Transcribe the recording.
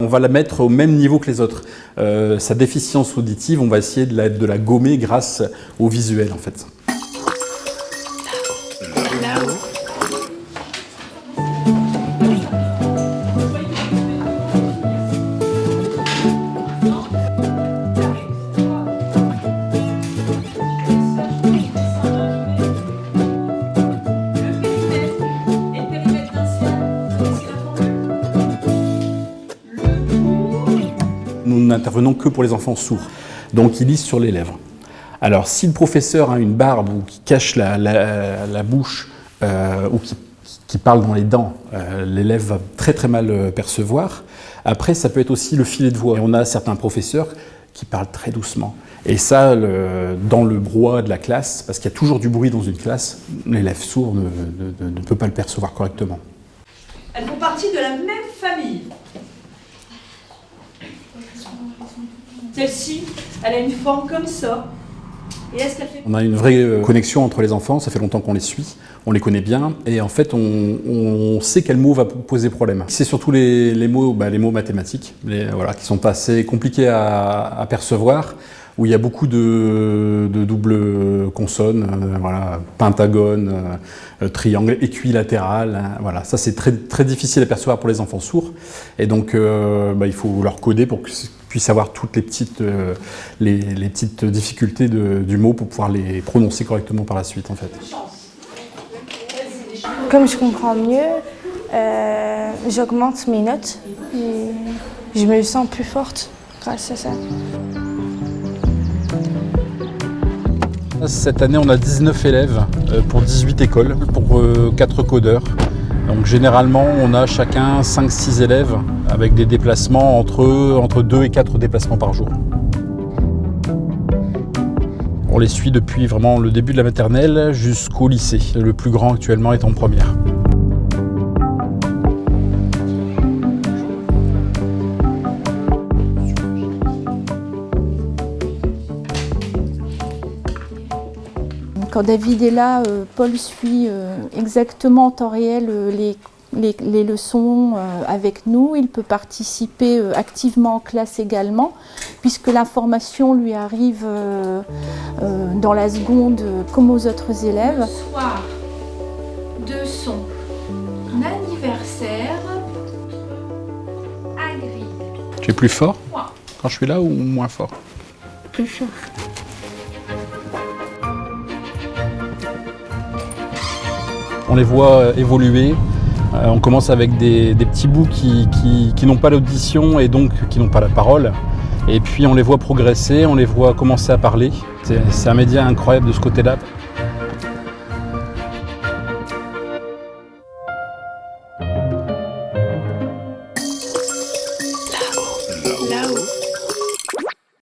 va la mettre au même niveau que les autres. Sa déficience auditive, on va essayer de la gommer grâce au visuel en fait. Nous n'intervenons que pour les enfants sourds, donc ils lisent sur les lèvres. Alors si le professeur a une barbe ou qui cache la bouche ou qui parle dans les dents, l'élève va très très mal percevoir. Après ça peut être aussi le filet de voix. Et on a certains professeurs qui parlent très doucement. Et ça, dans le brouhaha de la classe, parce qu'il y a toujours du bruit dans une classe, l'élève sourd ne peut pas le percevoir correctement. Elles font partie de la même famille. Celle-ci, elle a une forme comme ça. Et est-ce qu'elle fait... On a une vraie connexion entre les enfants, ça fait longtemps qu'on les suit, on les connaît bien, et en fait on sait quel mot va poser problème. C'est surtout les mots mathématiques, qui sont assez compliqués à percevoir, où il y a beaucoup de doubles consonnes, pentagone, triangle, équilatéral, voilà. Ça c'est très, très difficile à percevoir pour les enfants sourds, et donc il faut leur coder pour qu'ils puissent avoir toutes les petites difficultés du mot pour pouvoir les prononcer correctement par la suite en fait. Comme je comprends mieux, j'augmente mes notes et je me sens plus forte grâce à ça. Cette année, on a 19 élèves pour 18 écoles, pour 4 codeurs. Donc généralement, on a chacun 5-6 élèves avec des déplacements entre 2 et 4 déplacements par jour. On les suit depuis vraiment le début de la maternelle jusqu'au lycée. Le plus grand actuellement est en première. Quand David est là, Paul suit exactement en temps réel les leçons avec nous. Il peut participer activement en classe également, puisque l'information lui arrive dans la seconde comme aux autres élèves. Le soir de son anniversaire, Hagrid. Tu es plus fort quand je suis là ou moins fort? Plus fort. On les voit évoluer. On commence avec des petits bouts qui n'ont pas l'audition et donc qui n'ont pas la parole. Et puis on les voit progresser, on les voit commencer à parler. C'est un média incroyable de ce côté-là.